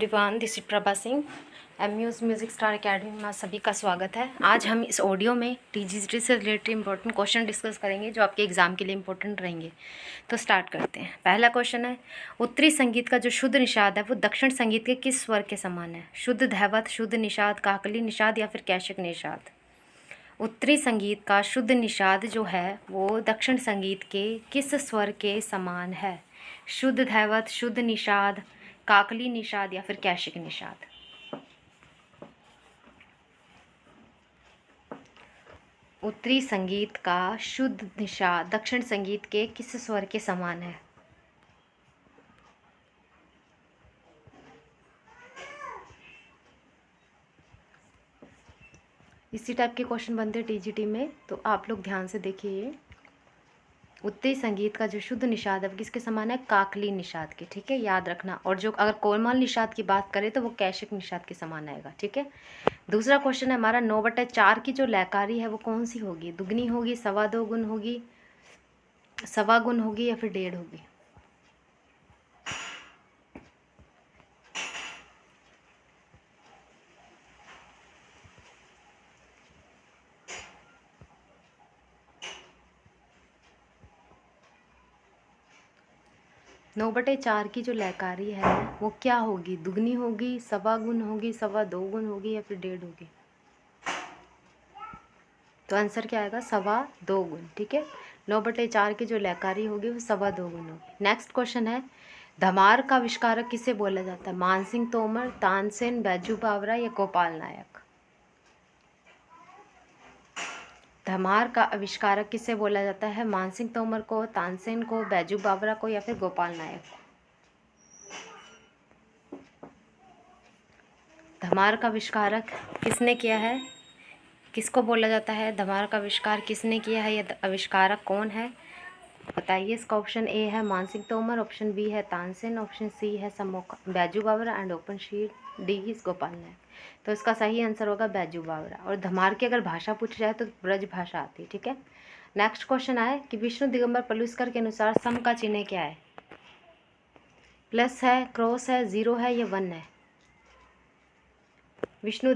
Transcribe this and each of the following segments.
Everyone, this is Prabha Singh. Amuse music star academy में आप सभी का स्वागत है। आज हम इस ऑडियो में टीजीटी से रिलेटेड इंपॉर्टेंट क्वेश्चन डिस्कस करेंगे जो आपके एग्जाम के लिए इंपॉर्टेंट रहेंगे। तो स्टार्ट करते हैं। पहला क्वेश्चन है, उत्तरी संगीत का जो शुद्ध निषाद है वो दक्षिण संगीत के किस स्वर के समान है? शुद्ध धैवत, शुद्ध निषाद, काकली निषाद या फिर कैशिक निषाद? उत्तरी संगीत का शुद्ध निषाद जो है वो दक्षिण संगीत के किस स्वर के समान है? शुद्ध धैवत, शुद्ध निषाद, काकली निषाद या फिर कैशिक निषाद? उत्तरी संगीत का शुद्ध निषाद दक्षिण संगीत के किस स्वर के समान है? इसी टाइप के क्वेश्चन बनते हैं टीजीटी में, तो आप लोग ध्यान से देखिए। उत्तरी संगीत का जो शुद्ध निषाद है वो किसके समान है? काकली निषाद के, ठीक है, याद रखना। और जो अगर कोमल निषाद की बात करें तो वो कैशिक निषाद के समान आएगा, ठीक है। दूसरा क्वेश्चन है हमारा, 9/4 की जो लयकारी है वो कौन सी होगी? दुगनी होगी, सवा दो गुण होगी, सवा गुण होगी या फिर 1.5 होगी? नौ बटे चार की जो लयकारी है वो क्या होगी? दुगनी होगी, सवा गुण होगी, सवा दो गुण होगी या फिर 1.5 होगी? तो आंसर क्या आएगा? सवा दो गुण, ठीक है। 9/4 की जो लयकारी होगी वो सवा दो गुण होगी। नेक्स्ट क्वेश्चन है, धमार का आविष्कारक किसे बोला जाता है? मानसिंह तोमर, तानसेन, बैजू बावरा या गोपाल नायक? धमार का आविष्कारक किसे बोला जाता है? मानसिंह तोमर को, तानसेन को, बैजू बावरा को या फिर गोपाल नायक को? धमार का आविष्कारक किसने किया है? किसको बोला जाता है? धमार का आविष्कार किसने किया है? यह आविष्कारक कौन है? बताइए। इसका ऑप्शन ए है मानसिंह तोमर, ऑप्शन बी है तानसेन, ऑप्शन सी है Baiju Bawra and option C D is Gopal Nayak. तो इसका सही आंसर होगा बैजू बावरा। और धमार की अगर भाषा पूछी जाए तो ब्रज भाषा आती है, ठीक है। नेक्स्ट क्वेश्चन आए कि विष्णु दिगंबर पलुस्कर के अनुसार सम का चिन्ह क्या है? प्लस है, क्रॉस है, 0 है या 1 है? विष्णु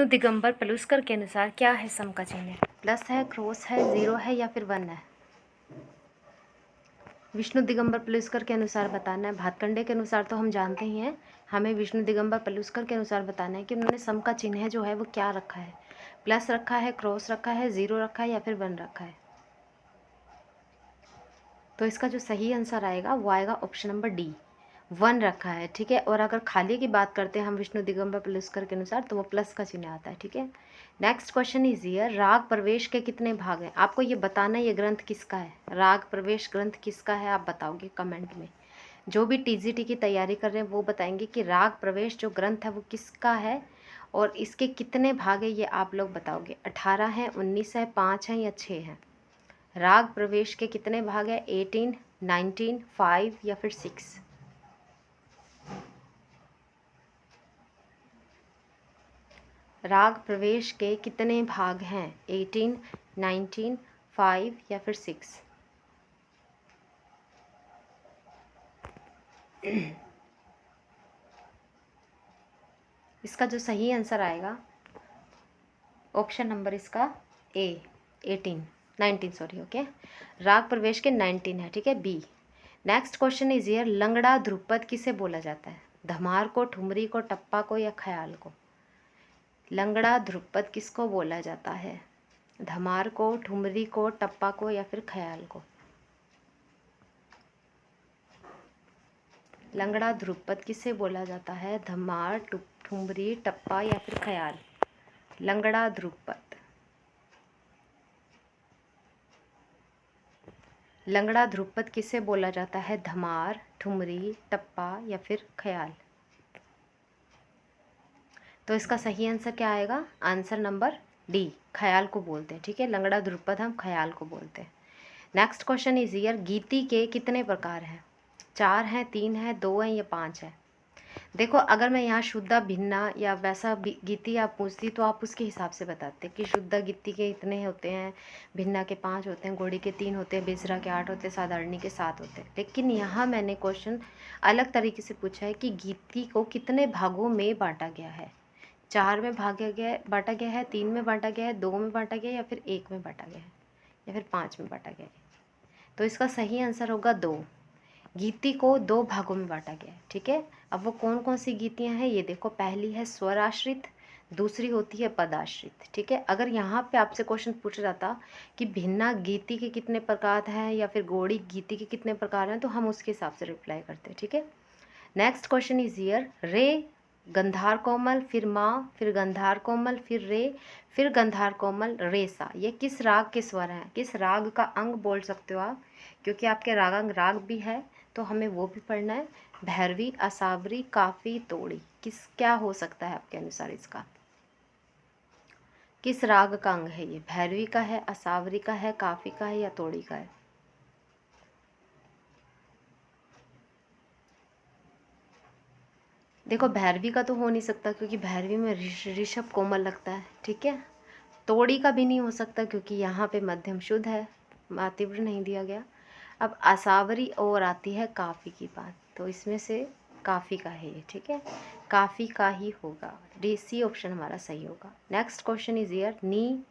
दिगंबर पलुस्कर के अनुसार क्या है सम का चिन्ह? प्लस है, क्रॉस है, 0 है या फिर 1 है? विष्णु दिगंबर पलुस्कर के अनुसार बताना है। भातखंडे के अनुसार तो हम जानते ही हैं, हमें विष्णु दिगंबर पलुस्कर के अनुसार बताना है कि उन्होंने सम का चिन्ह जो है वो क्या रखा है। प्लस रखा है, क्रॉस रखा है, 0 रखा है या फिर 1 रखा है? तो इसका जो सही आंसर आएगा वो आएगा ऑप्शन नंबर डी, 1 रखा है, ठीक है। और अगर खाली की बात करते हैं हम विष्णु दिगंबर पलुस्कर के अनुसार तो वो प्लस का चिन्ह आता है, ठीक है। नेक्स्ट क्वेश्चन इज हियर, राग प्रवेश के कितने भाग हैं? आपको ये बताना है ये ग्रंथ किसका है। राग प्रवेश ग्रंथ किसका है आप बताओगे कमेंट में। जो भी टीजीटी की तैयारी कर रहे हैं वो बताएंगे कि राग प्रवेश जो ग्रंथ है वो किसका है और इसके कितने भाग है, ये आप लोग बताओगे। 18 हैं, 19 है, 5 हैं या 6 हैं? राग प्रवेश के कितने भाग है? 18, 19, 5 या फिर 6? राग प्रवेश के कितने भाग हैं? 18, 19, 5 या फिर 6? इसका जो सही आंसर आएगा ऑप्शन नंबर इसका ए, 18, 19 सॉरी, ओके। राग प्रवेश के 19 है, ठीक है, B. Next question is here, लंगड़ा ध्रुपद किसे बोला जाता है? धमार को, ठुमरी को, टप्पा को या ख्याल को? लंगड़ा ध्रुपद किसको बोला जाता है? धमार को, ठुमरी को, टप्पा को या फिर ख्याल को? लंगड़ा ध्रुपद किसे बोला जाता है? धमार, ठुमरी, टप्पा या फिर ख्याल? लंगड़ा ध्रुपद, लंगड़ा ध्रुपद किसे बोला जाता है? धमार, ठुमरी, टप्पा या फिर ख्याल? तो इसका सही आंसर क्या आएगा? आंसर नंबर डी, ख्याल को बोलते हैं, ठीक है। लंगड़ा ध्रुपद हम ख्याल को बोलते हैं। नेक्स्ट क्वेश्चन इज हियर, गीति के कितने प्रकार हैं? 4 हैं, 3 हैं, 2 हैं या 5 है? देखो अगर मैं यहाँ शुद्धा भिन्ना या वैसा गीति आप पूछती तो आप उसके हिसाब से बताते कि शुद्धा गीति के इतने होते हैं, भिन्ना के 5 होते हैं, गोड़ी के 3 होते हैं, बेसरा के 8 होते हैं, साधारणी के 7 होते हैं। लेकिन यहाँ मैंने क्वेश्चन अलग तरीके से पूछा है कि गीति को कितने भागों में बांटा गया है। 4 में बांटा गया है, 3 में बांटा गया है, 2 में बांटा गया है, या फिर 1 में बांटा गया है, या फिर 5 में बांटा गया है। तो इसका सही आंसर होगा 2। गीति को 2 भागों में बांटा गया है। ठीक है, अब वो कौन कौन सी गीतियाँ हैं ये देखो। पहली है स्वर आश्रित, दूसरी होती है पद आश्रित। ठीक है, अगर यहाँ पे आपसे क्वेश्चन पूछा जाता कि भिन्ना गीति के कितने प्रकार हैं या फिर गौड़ी गीति के कितने प्रकार हैं, तो हम उसके हिसाब से रिप्लाई करते। ठीक है, नेक्स्ट क्वेश्चन इज हियर। रे गंधार कोमल, फिर माँ, फिर गंधार कोमल, फिर रे, फिर गंधार कोमल, रे सा, ये किस राग के स्वर हैं? किस राग का अंग बोल सकते हो आप, क्योंकि आपके रागांग राग भी है तो हमें वो भी पढ़ना है। भैरवी, असावरी, काफी, तोड़ी, किस क्या हो सकता है आपके अनुसार इसका? किस राग का अंग है ये? भैरवी का है, असावरी का है, काफी का है, या तोड़ी का है? देखो भैरवी का तो हो नहीं सकता क्योंकि भैरवी में ऋषभ कोमल लगता है। ठीक है, तोड़ी का भी नहीं हो सकता क्योंकि यहाँ पे मध्यम शुद्ध है, तीव्र नहीं दिया गया। अब आसावरी और आती है काफ़ी की बात, तो इसमें से काफ़ी का है ये। ठीक है, काफ़ी का ही होगा, डी सी ऑप्शन हमारा सही होगा। Next question is here. नी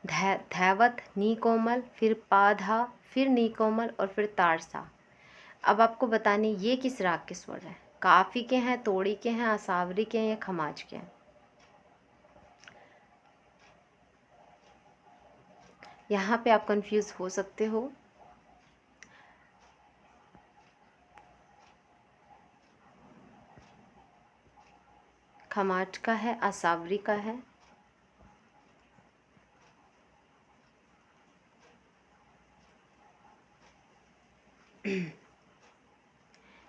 धैवत, नी कोमल, फिर पाधा, फिर नी कोमल, और फिर तारसा। अब आपको बताने ये किस राग के स्वर हैं? काफ़ी के हैं, तोड़ी के हैं, आसावरी के हैं, या खमाज के हैं? यहाँ पे आप कंफ्यूज हो सकते हो। खमाज का है, आसावरी का है,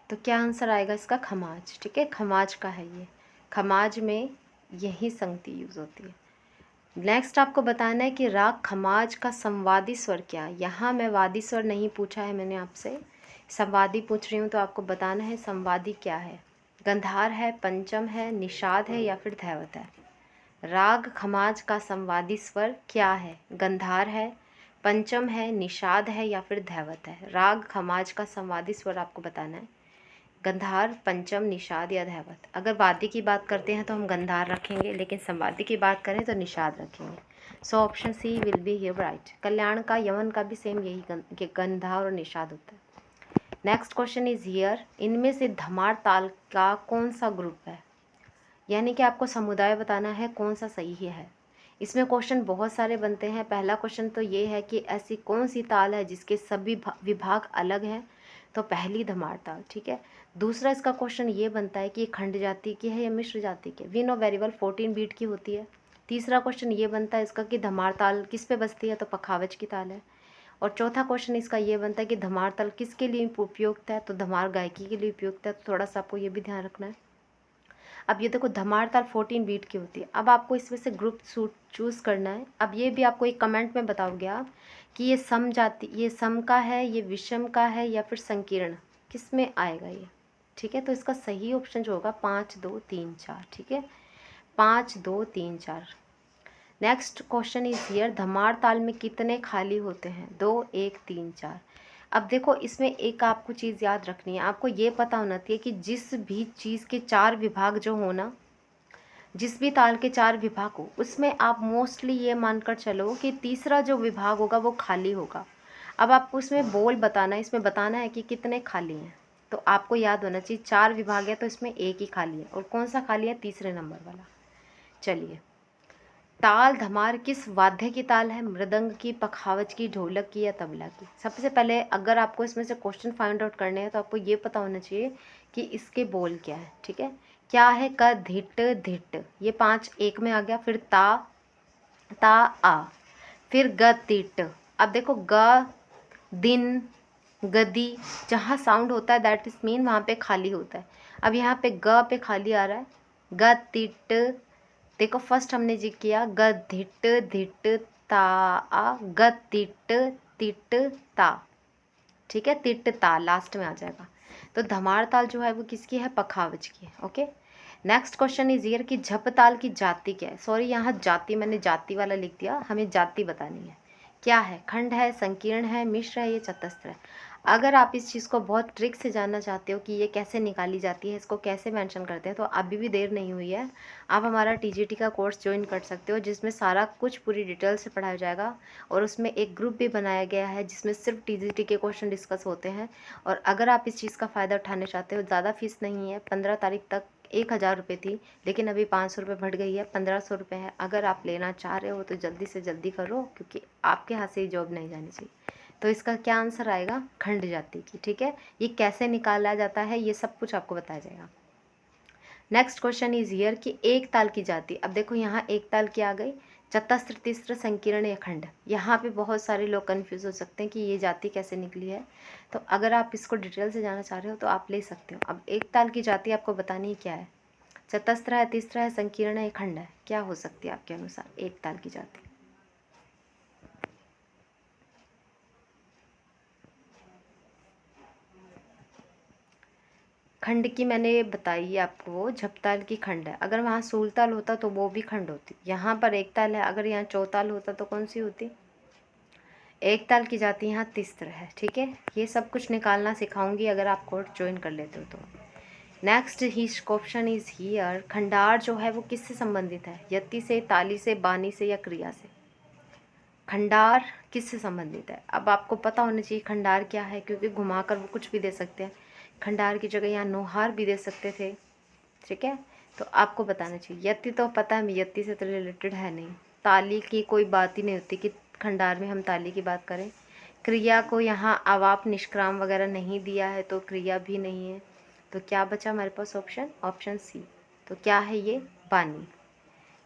तो क्या आंसर आएगा इसका? खमाज। ठीक है, खमाज का है ये। खमाज में यही संगति यूज होती है। नेक्स्ट आपको बताना है कि राग खमाज का संवादी स्वर क्या है। यहाँ मैं वादी स्वर नहीं पूछा है मैंने आपसे, संवादी पूछ रही हूँ, तो आपको बताना है संवादी क्या है। गंधार है, पंचम है, निषाद है, या फिर धैवत है? राग खमाज का संवादी स्वर क्या है? गंधार है, पंचम है, निषाद है, या फिर धैवत है? राग खमाज का संवादी स्वर आपको बताना है। गंधार, पंचम, निषाद या धैवत। अगर वादी की बात करते हैं तो हम गंधार रखेंगे, लेकिन संवादी की बात करें तो निषाद रखेंगे। So option C will be here right. Kalyan का, यमन का भी सेम यही गंधार और निषाद होता है। Next question is here. इनमें से धमार ताल का कौन सा ग्रुप है? यानी कि आपको समुदाय बताना है कौन सा सही है। इसमें क्वेश्चन बहुत सारे बनते हैं। पहला क्वेश्चन तो ये है कि ऐसी कौन सी ताल है जिसके सभी विभाग अलग हैं, तो पहली धमार ताल। ठीक है, दूसरा इसका क्वेश्चन ये बनता है कि ये खंड जाति की है या मिश्र जाति की? We know very well 14 beat की होती है। तीसरा क्वेश्चन ये बनता है इसका कि धमार ताल किस पे बसती है, तो पखावज की ताल है। और चौथा क्वेश्चन इसका ये बनता है कि धमार ताल किसके लिए उपयुक्त है, तो धमार गायकी के लिए उपयुक्त है। तो थोड़ा सा आपको ये भी ध्यान रखना है। अब ये देखो धमार ताल 14 बीट की होती है। अब आपको इसमें से ग्रुप चूज़ करना है। अब ये भी आपको एक कमेंट में बताओगे आप कि ये सम जाति, ये सम का है, ये विषम का है, या फिर संकीर्ण, किस में आएगा ये? ठीक है, तो इसका सही ऑप्शन जो होगा 5 2 3 4। ठीक है, 5 2 3 4। Next question is here. Dhamar ताल में कितने खाली होते हैं? 2 1 3 4। अब देखो इसमें एक आपको चीज़ याद रखनी है। आपको ये पता होना चाहिए कि जिस भी चीज़ के 4 विभाग जो हो ना, जिस भी ताल के 4 विभाग हो, उसमें आप मोस्टली ये मानकर चलो कि तीसरा जो विभाग होगा वो खाली होगा। अब आपको इसमें बोल बताना है, इसमें बताना है कि कितने खाली हैं। तो आपको याद होना चाहिए 4 विभाग है तो इसमें एक ही खाली है, और कौन सा खाली है? तीसरे नंबर वाला। चलिए, ताल धमार किस वाद्य की ताल है? मृदंग की, पखावज की, ढोलक की, या तबला की? सबसे पहले अगर आपको इसमें से क्वेश्चन फाइंड आउट करने हैं तो आपको ये पता होना चाहिए कि इसके बोल क्या है। ठीक है, क्या है? क धिट धिट, ये 5 एक में आ गया। फिर ता ता आ, फिर ग तिट। अब देखो ग दिन, गदी, जहाँ साउंड होता है दैट इज मीन वहाँ पे खाली होता है। अब यहाँ पे ग पे खाली आ रहा है, ग तिट। देखो फर्स्ट हमने जी किया ग धिट धिट ता आ, ग तिट तिट ता। ठीक है, तिट ता लास्ट में आ जाएगा। तो धमार ताल जो है वो किसकी है, पखावज की है। Okay, next question is here कि झप ताल की जाति क्या है। सॉरी, यहाँ जाति मैंने जाति वाला लिख दिया, हमें जाति बतानी है। क्या है, खंड है, संकीर्ण है, मिश्र है, ये चतस्त्र है। अगर आप इस चीज़ को बहुत ट्रिक से जानना चाहते हो कि ये कैसे निकाली जाती है, इसको कैसे मेंशन करते हैं, तो अभी भी देर नहीं हुई है, आप हमारा टीजीटी का कोर्स ज्वाइन कर सकते हो, जिसमें सारा कुछ पूरी डिटेल से पढ़ाया जाएगा। और उसमें एक ग्रुप भी बनाया गया है जिसमें सिर्फ टीजीटी के क्वेश्चन डिस्कस होते हैं। और अगर आप इस चीज़ का फ़ायदा उठाना चाहते हो, ज़्यादा फीस नहीं है, 15 तारीख तक 1000 रुपये थी, लेकिन अभी 500 रुपये बढ़ गई है, 1500 रुपये है। अगर आप लेना चाह रहे हो तो जल्दी से जल्दी करो, क्योंकि आपके हाथ से ये जॉब नहीं जानी चाहिए। तो इसका क्या आंसर आएगा, खंड जाति की। ठीक है, ये कैसे निकाला जाता है ये सब कुछ आपको बताया जाएगा। नेक्स्ट क्वेश्चन इज हियर कि एक ताल की जाति। अब देखो यहाँ एक ताल की आ गई, चतस्त्र, तिस्त्र, संकीर्ण या खंड। यहाँ पे बहुत सारे लोग कंफ्यूज हो सकते हैं कि ये जाति कैसे निकली है। तो अगर आप इसको डिटेल से जानना चाह रहे हो तो आप ले सकते हो। अब एक ताल की जाति आपको बतानी है क्या है, चतस्त्र है, तिस्त्र है, संकीर्ण है, खंड है, क्या हो सकती है आपके अनुसार एक ताल की जाति। खंड की मैंने बताई आपको, झपताल की खंड है। अगर वहाँ सूलताल होता तो वो भी खंड होती। यहाँ पर एक ताल है, अगर यहाँ चौताल होता तो कौन सी होती, एक ताल की जाति यहाँ तिस्त्र है। ठीक है, ये सब कुछ निकालना सिखाऊंगी अगर आप कोर्स ज्वाइन कर लेते हो तो। Next he question is here, Khandar जो है वो किससे संबंधित है, यति से, ताली से, बानी से या क्रिया से। खंडार किससे संबंधित है। अब आपको पता होना चाहिए खंडार क्या है, क्योंकि घुमाकर वो कुछ भी दे सकते हैं। खंडार की जगह यहाँ नोहार भी दे सकते थे। ठीक है, तो आपको बताना चाहिए। यति तो पता है, यति से तो रिलेटेड है नहीं। ताली की कोई बात ही नहीं होती कि खंडार में हम ताली की बात करें। क्रिया को यहाँ अवाप निष्क्राम वगैरह नहीं दिया है, तो क्रिया भी नहीं है। तो क्या बचा हमारे पास ऑप्शन, ऑप्शन सी। तो क्या है ये, बानी।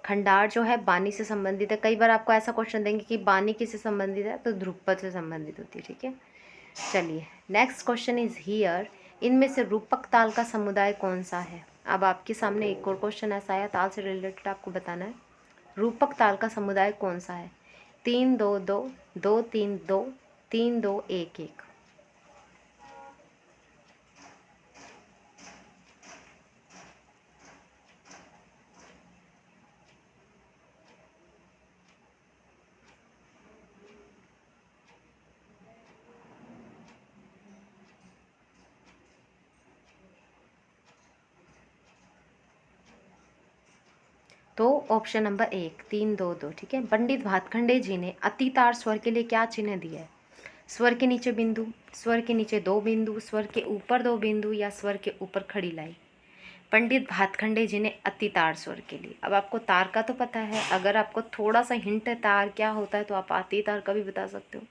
खंडार जो है बानी से संबंधित है। कई बार आपको ऐसा क्वेश्चन देंगे कि बानी किससे संबंधित है, तो ध्रुपद से संबंधित होती है। ठीक है, चलिए नेक्स्ट क्वेश्चन इज हियर, इनमें से रूपक ताल का समुदाय कौन सा है। अब आपके सामने एक और क्वेश्चन ऐसा है, ताल से रिलेटेड आपको बताना है। रूपक ताल का समुदाय कौन सा है, 3-2-2, 2-3-2, 3-2-1-1। तो ऑप्शन नंबर 1, 3-2-2। ठीक है, पंडित भातखंडे जी ने अतितार स्वर के लिए क्या चिन्ह दिया है, स्वर के नीचे बिंदु, स्वर के नीचे 2 बिंदु, स्वर के ऊपर 2 बिंदु या स्वर के ऊपर खड़ी लाई। पंडित भातखंडे जी ने अति तार स्वर के लिए। अब आपको तार का तो पता है, अगर आपको थोड़ा सा हिंट है तार क्या होता है तो आप अति तार का भी बता सकते हो।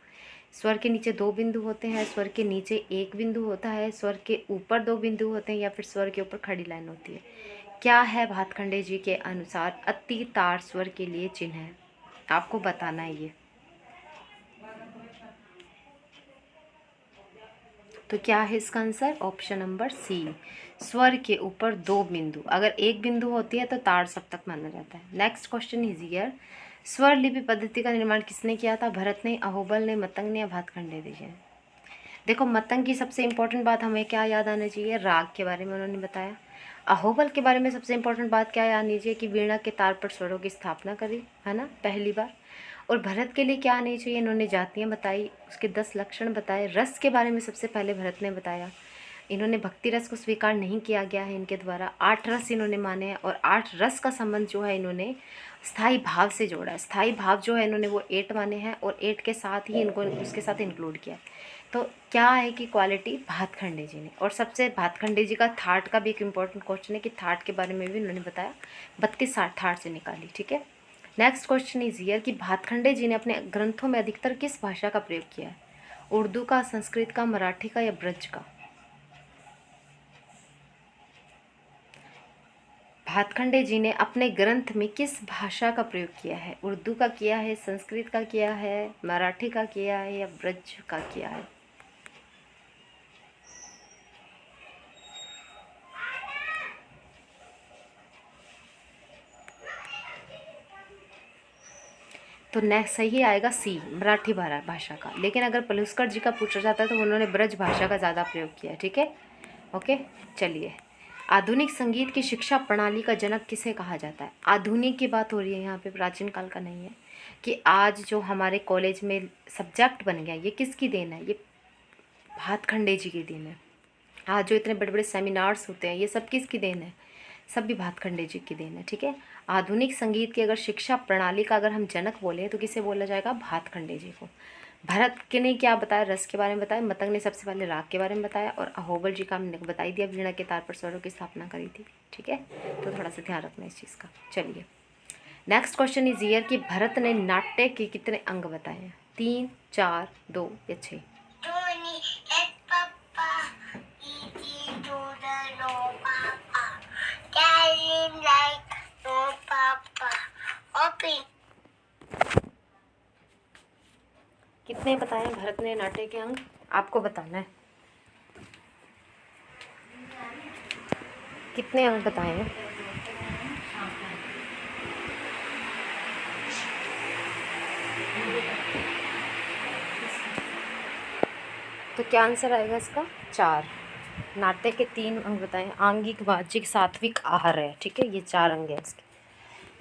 स्वर के नीचे 2 बिंदु होते हैं, स्वर के नीचे 1 बिंदु होता है, स्वर के ऊपर 2 बिंदु होते हैं या फिर स्वर के ऊपर खड़ी लाइन होती है। क्या है भातखंडे जी के अनुसार अति तार स्वर के लिए चिन्ह है, आपको बताना है ये। तो क्या है इसका आंसर, ऑप्शन नंबर सी, स्वर के ऊपर 2 बिंदु। अगर 1 बिंदु होती है तो ताड़ सप्तक माना जाता है। नेक्स्ट क्वेश्चन इज हियर, स्वर लिपि पद्धति का निर्माण किसने किया था, भरत ने, अहोबल ने, मतंग ने या भातखंडे जी ने। देखो मतंग की सबसे इंपॉर्टेंट बात हमें क्या याद आना चाहिए, राग के बारे में उन्होंने बताया। अहोबल के बारे में सबसे इंपॉर्टेंट बात क्या याद आनी चाहिए कि वीणा के तार पर स्वरों की स्थापना करी, है ना, पहली बार। और भरत के लिए क्या आनी चाहिए, इन्होंने जातियाँ बताई, उसके 10 लक्षण बताए। रस के बारे में सबसे पहले भरत ने बताया, इन्होंने भक्ति रस को स्वीकार नहीं किया गया है इनके द्वारा। 8 रस इन्होंने माने हैं और 8 रस का संबंध जो है इन्होंने स्थाई भाव से जोड़ा है। स्थाई भाव जो है इन्होंने वो 8 माने हैं और 8 के साथ ही इनको उसके साथ इंक्लूड किया। तो क्या है कि क्वालिटी भातखंडे जी ने। और सबसे भातखंडे जी का थाट का भी एक इम्पॉर्टेंट क्वेश्चन है कि थाट के बारे में भी उन्होंने बताया, 32 थाट से निकाली। ठीक है, नेक्स्ट क्वेश्चन इज हियर कि भातखंडे जी ने अपने ग्रंथों में अधिकतर किस भाषा का प्रयोग किया है, उर्दू का, संस्कृत का, मराठी का या ब्रज का। भातखंडे जी ने अपने ग्रंथ में किस भाषा का प्रयोग किया है, उर्दू का किया है, संस्कृत का किया है, मराठी का किया है या ब्रज का किया है। तो नेक्स्ट सही आएगा सी, मराठी भाषा का। लेकिन अगर पलुस्कर जी का पूछा जाता है तो उन्होंने ब्रज भाषा का ज़्यादा प्रयोग किया है। ठीक है, ओके, चलिए। आधुनिक संगीत की शिक्षा प्रणाली का जनक किसे कहा जाता है? आधुनिक की बात हो रही है यहाँ पे, प्राचीन काल का नहीं है। कि आज जो हमारे कॉलेज में सब्जेक्ट बन गया, ये किसकी देन है? ये भातखंडे जी की देन है। आज जो इतने बड़े बड़े सेमिनार्स होते हैं, ये सब किसकी देन है? सब भी भातखंडे जी की देन है, ठीक है। आधुनिक संगीत की अगर शिक्षा प्रणाली का अगर हम जनक बोले तो किसे बोला जाएगा? भातखंडे जी को। भरत के ने क्या बताया? रस के बारे में बताया। मतंग ने सबसे पहले राग के बारे में बताया, और अहोबल जी का हमने बताई दिया, वीणा के तार पर स्वरों की स्थापना करी थी, ठीक है। तो थोड़ा सा ध्यान रखना इस चीज़ का। चलिए, नेक्स्ट क्वेश्चन इज ईयर कि भरत ने नाट्य के कितने अंग बताए हैं? 3, 4, 2 या 6? कितने बताए भरत ने नाट्य के अंग? आपको बताना है कितने अंग बताए हैं। तो क्या आंसर आएगा इसका? 4। नाट्य के 3 अंग बताएं। आंगिक, वाचिक, सात्विक, आहार्य, ठीक है। ये 4 अंग हैं इसके।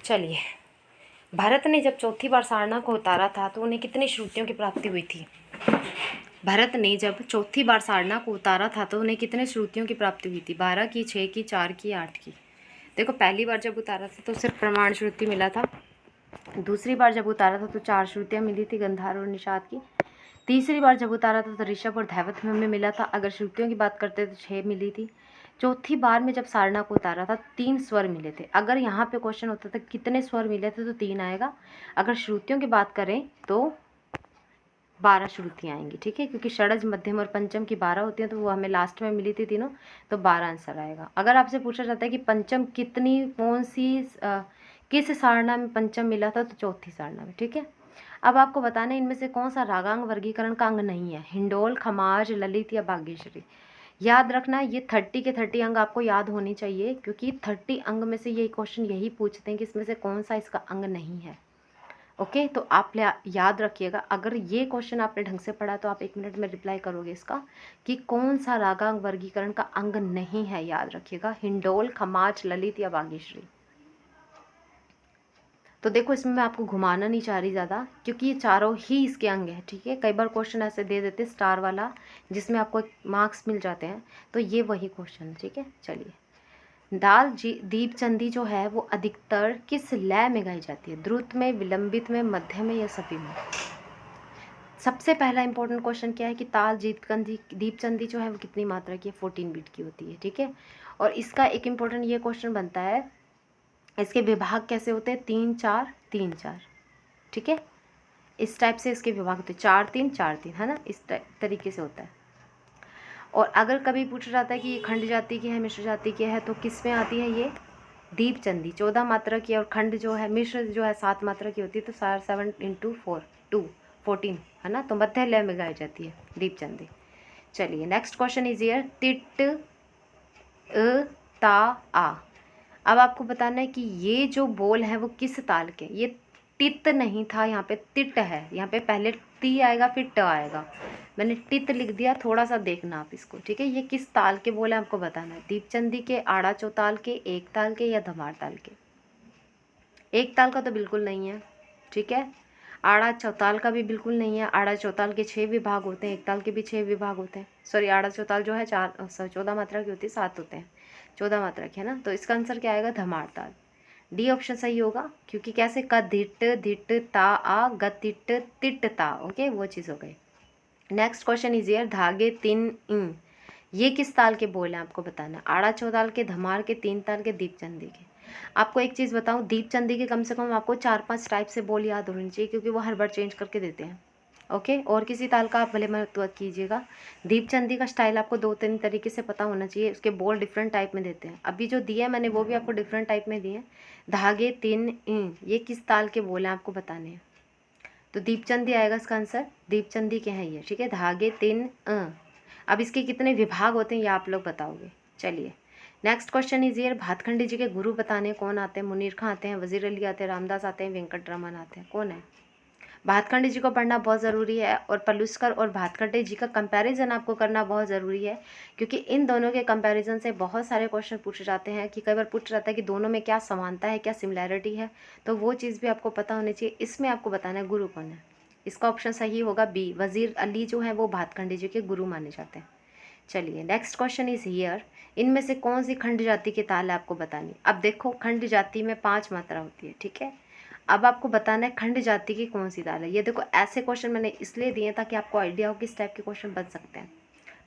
चलिए, भरत ने जब चौथी बार सारनाथ को उतारा था तो उन्हें कितनी श्रुतियों की प्राप्ति हुई थी? भरत ने जब चौथी बार सारनाथ को उतारा था तो उन्हें कितने श्रुतियों की प्राप्ति हुई थी? 12 की, 6 की, 4 की, 8 की? देखो, पहली बार जब उतारा था तो सिर्फ प्रमाण श्रुति मिला था। दूसरी बार जब उतारा था तो 4 श्रुतियाँ मिली थी, गंधार और निषाद की। तीसरी बार जब उतारा था तो ऋषभ और धैवत में हमें मिला था। अगर श्रुतियों की बात करते तो 6 मिली थी। चौथी बार में जब सारनाथ को उतारा था 3 स्वर मिले थे। अगर यहाँ पे क्वेश्चन होता था कितने स्वर मिले थे तो 3 आएगा। अगर श्रुतियों की बात करें तो 12 श्रुतियाँ आएंगी, ठीक है। क्योंकि षडज, मध्यम और पंचम की 12 होती हैं, तो वो हमें लास्ट में मिली थी तीनों, तो 12 आंसर आएगा। अगर आपसे पूछा जाता है कि पंचम किस सारना में पंचम मिला था, तो चौथी सारना में, ठीक है। अब आपको बताना है इनमें से कौन सा रागांग वर्गीकरण का अंग नहीं है? हिंडोल, खमाज, ललित या बागेश्वरी? याद रखना, ये 30 के 30 अंग आपको याद होने चाहिए, क्योंकि 30 अंग में से ये क्वेश्चन यही पूछते हैं कि इसमें से कौन सा इसका अंग नहीं है। ओके, तो आप याद रखिएगा। अगर ये क्वेश्चन आपने ढंग से पढ़ा तो आप 1 मिनट में रिप्लाई करोगे इसका कि कौन सा रागांग वर्गीकरण का अंग नहीं है। याद रखिएगा, हिंडोल, खमाज, ललित या बागेश्वरी। तो देखो, इसमें मैं आपको घुमाना नहीं चाह रही ज़्यादा, क्योंकि ये चारों ही इसके अंग हैं, ठीक है। कई बार क्वेश्चन ऐसे दे देते स्टार वाला जिसमें आपको मार्क्स मिल जाते हैं, तो ये वही क्वेश्चन है, ठीक है। चलिए, दीपचंदी जो है वो अधिकतर किस लय में गाई जाती है? द्रुत में, विलंबित में, मध्य में या सभी में? सबसे पहला इंपॉर्टेंट क्वेश्चन क्या है कि ताल दीपचंदी जो है वो कितनी मात्रा की है? 14 बीट की होती है, ठीक है। और इसका एक इम्पोर्टेंट ये क्वेश्चन बनता है, इसके विभाग कैसे होते हैं? 3 4 3 4, ठीक है। इस टाइप से इसके विभाग होते हैं, 4 3 4 3, है ना। इस तरीके से होता है। और अगर कभी पूछा जाता है कि ये खंड जाति की है, मिश्र जाति की है, तो किस में आती है? ये दीपचंदी 14 मात्रा की है, और खंड जो है, मिश्र जो है 7 मात्रा की होती है, तो 7 × 4 2 14, है ना। तो मध्य लय में गाई जाती है दीपचंदी। चलिए, नेक्स्ट क्वेश्चन इज हियर, तिट ता आ। अब आपको बताना है कि ये जो बोल है वो किस ताल के? ये टित नहीं था, यहाँ पे तिट है। यहाँ पे पहले ती आएगा फिर ट आएगा। मैंने टित लिख दिया, थोड़ा सा देखना आप इसको, ठीक है। ये किस ताल के बोल है आपको बताना है। दीपचंदी के, आड़ा चौताल के, एक ताल के या धमार ताल के? एक ताल का तो बिल्कुल नहीं है, ठीक है। आड़ा चौताल का भी बिल्कुल नहीं है। आड़ा चौताल के 6 विभाग होते हैं, एक ताल के भी 6 विभाग होते हैं। सॉरी, आड़ा चौताल जो है 14 मात्रा की होती है, 7 होते हैं, 14 मात्रा की, है ना। तो इसका आंसर क्या आएगा? धमार ताल। डी ऑप्शन सही होगा, क्योंकि कैसे? क धिट धिट ता आ, गतिट तिट ता। ओके, वो चीज़ हो गई। नेक्स्ट क्वेश्चन इज हियर, धागे 3 इन, ये किस ताल के बोल हैं आपको बताना है। आड़ा चौताल के, धमार के, 3 ताल के, दीपचंदी के। आपको एक चीज़ बताऊं, दीपचंदी के कम से कम आपको 4-5 टाइप से बोल याद होनी चाहिए, क्योंकि वो हर बार चेंज करके देते हैं। ओके, और किसी ताल का आप भले मत कीजिएगा, दीपचंदी का स्टाइल आपको 2-3 तरीके से पता होना चाहिए। उसके बोल डिफरेंट टाइप में देते हैं। अभी जो दिए मैंने वो भी आपको डिफरेंट टाइप में दिए हैं। धागे 3 इन, ये किस ताल के बोल हैं आपको बताने हैं। तो दीपचंदी आएगा इसका आंसर, दीपचंदी के हैं ये, ठीक है। धागे 3 अब इसके कितने विभाग होते हैं ये आप लोग बताओगे। चलिए, नेक्स्ट क्वेश्चन इज हियर, भातखंडी जी के गुरु बताने कौन आते हैं? मुनीर खां आते हैं, वजीर अली आते हैं, रामदास आते हैं, वेंकट रमन आते हैं? कौन है? भातखंडे जी को पढ़ना बहुत ज़रूरी है और पलुस्कर और भातखंडे जी का कंपैरिजन आपको करना बहुत ज़रूरी है, क्योंकि इन दोनों के कंपैरिजन से बहुत सारे क्वेश्चन पूछे जाते हैं कि कई बार पूछ जाता है कि दोनों में क्या समानता है, क्या सिमिलैरिटी है, तो वो चीज़ भी आपको पता होनी चाहिए। इसमें आपको बताना है गुरु कौन है। इसका ऑप्शन सही होगा बी, वज़ीर अली जो है वो भातखंडे जी के गुरु माने जाते हैं। चलिए नेक्स्ट क्वेश्चन इज हियर, इनमें से कौन सी खंड जाति की ताल है आपको बतानी। अब देखो खंड जाति में 5 मात्रा होती है, ठीक है। अब आपको बताना है खंड जाति की कौन सी ताल है। ये देखो ऐसे क्वेश्चन मैंने इसलिए दिए ताकि आपको आइडिया हो किस टाइप के क्वेश्चन बन सकते हैं।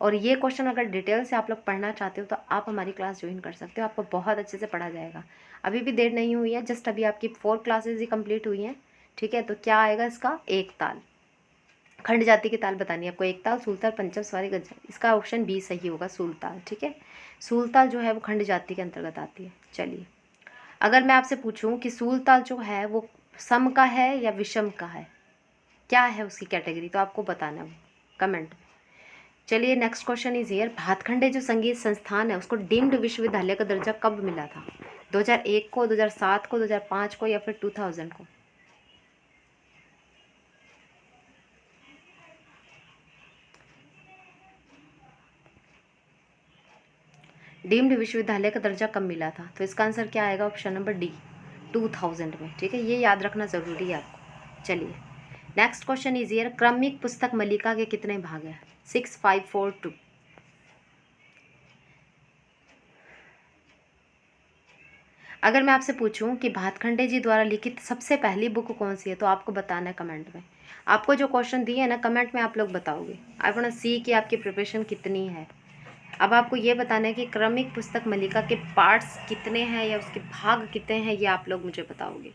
और ये क्वेश्चन अगर डिटेल से आप लोग पढ़ना चाहते हो तो आप हमारी क्लास ज्वाइन कर सकते हो, आपको बहुत अच्छे से पढ़ा जाएगा। अभी भी देर नहीं हुई है, जस्ट अभी आपकी 4 क्लासेज ही कंप्लीट हुई हैं, ठीक है। तो क्या आएगा इसका, एक ताल। खंड जाति की ताल बतानी है आपको, एक ताल, सूलताल, पंचम, स्वारी, गज्जल। इसका ऑप्शन बी सही होगा, सूलताल, ठीक है। सूलताल जो है वो खंड जाति के अंतर्गत आती है। चलिए अगर मैं आपसे पूछूं कि सूलताल जो है वो सम का है या विषम का है, क्या है उसकी कैटेगरी, तो आपको बताना है कमेंट में। चलिए next question is here, Bhatkhande जो संगीत संस्थान है उसको डीम्ड विश्वविद्यालय का दर्जा कब मिला था। 2001 को, 2007 को, 2005 को या फिर 2000 को। डीम्ड विश्वविद्यालय का दर्जा कब मिला था, तो इसका आंसर क्या आएगा, ऑप्शन नंबर डी, 2000 में, ठीक है। ये याद रखना ज़रूरी है आपको। चलिए नेक्स्ट क्वेश्चन इज हियर, क्रमिक पुस्तक मल्लिका के कितने भाग हैं, 6, 5, 4, 2। अगर मैं आपसे पूछूं कि भातखंडे जी द्वारा लिखित सबसे पहली बुक कौन सी है, तो आपको बताना है कमेंट में। आपको जो क्वेश्चन दिए हैं ना कमेंट में आप लोग बताओगे। आई वांट टू सी कि आपकी प्रिपरेशन कितनी है। अब आपको ये बताना है कि क्रमिक पुस्तक मल्लिका के पार्ट्स कितने हैं या उसके भाग कितने हैं, ये आप लोग मुझे बताओगे।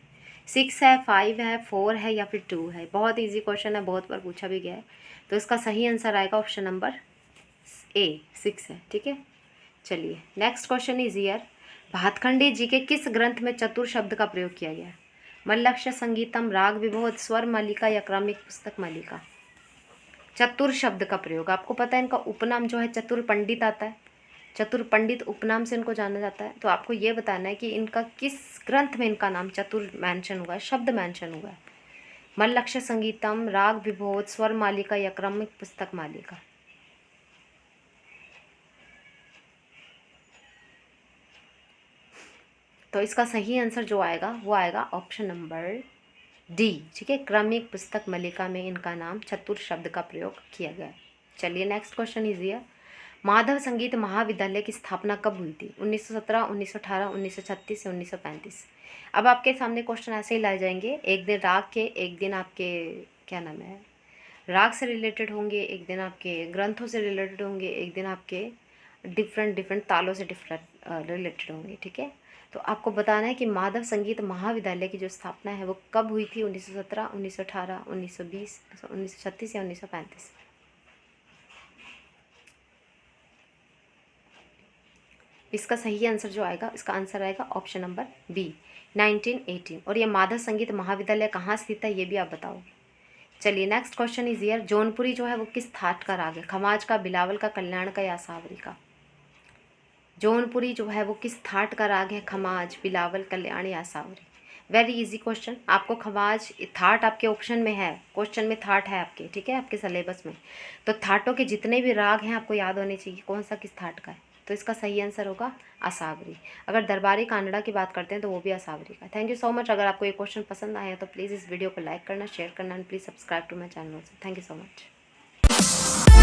6 है, 5 है, 4 है या फिर 2 है। बहुत इजी क्वेश्चन है, बहुत बार पूछा भी गया है। तो इसका सही आंसर आएगा ऑप्शन नंबर ए, 6 है, ठीक है। चलिए next question is here, Bhatkhande ji के किस ग्रंथ में चतुर शब्द का प्रयोग किया गया है। मल्लक्ष्य संगीतम, राग विबोध, स्वर मालिका या क्रमिक पुस्तक मालिका। चतुर शब्द का प्रयोग, आपको पता है इनका उपनाम जो है चतुर पंडित आता है, चतुर पंडित उपनाम से इनको जाना जाता है। तो आपको ये बताना है कि इनका किस ग्रंथ में इनका नाम चतुर मेंशन हुआ है, शब्द मेंशन हुआ है। मल्लक्ष्य संगीतम, राग विबोध, स्वर मालिका या क्रमिक पुस्तक मालिका। तो इसका सही आंसर जो आएगा वो आएगा ऑप्शन नंबर डी, ठीक है। क्रमिक पुस्तक मल्लिका में इनका नाम चतुर शब्द का प्रयोग किया गया है। चलिए next question is here, Madhav संगीत महाविद्यालय की स्थापना कब हुई थी, 1917, 1918, 1936 या 1935। अब आपके सामने क्वेश्चन ऐसे ही लाए जाएंगे, एक दिन राग के, एक दिन आपके क्या नाम है राग से रिलेटेड होंगे, एक दिन आपके ग्रंथों से रिलेटेड होंगे, एक दिन आपके डिफरेंट डिफरेंट तालों से डिफरेंट रिलेटेड होंगे, ठीक है। तो आपको बताना है कि माधव संगीत महाविद्यालय की जो स्थापना है वो कब हुई थी, 1917, 1918, 1920, 1936 या 1935। इसका सही आंसर जो आएगा, इसका आंसर आएगा ऑप्शन नंबर बी, 1918। और ये माधव संगीत महाविद्यालय कहाँ स्थित है ये भी आप बताओगे। चलिए next question is here, Jaunpuri जो है वो किस थाट का राग है, खमाज का, बिलावल का, कल्याण का या आसावरी का। जौनपुरी जो है वो किस थाट का राग है, खमाज, बिलावल, कल्याण या आसावरी। वेरी इजी क्वेश्चन, आपको खमाज थाट आपके ऑप्शन में है, क्वेश्चन में थाट है आपके, ठीक है, आपके सिलेबस में। तो थाटों के जितने भी राग हैं आपको याद होने चाहिए कौन सा किस थाट का है। तो इसका सही आंसर होगा आसावरी। अगर दरबारी कानड़ा की बात करते हैं तो वो भी आसावरी का। Thank you so much. अगर आपको ये क्वेश्चन पसंद आया तो प्लीज़ इस वीडियो को लाइक करना, शेयर करना and please subscribe to my channel. Thank you so much.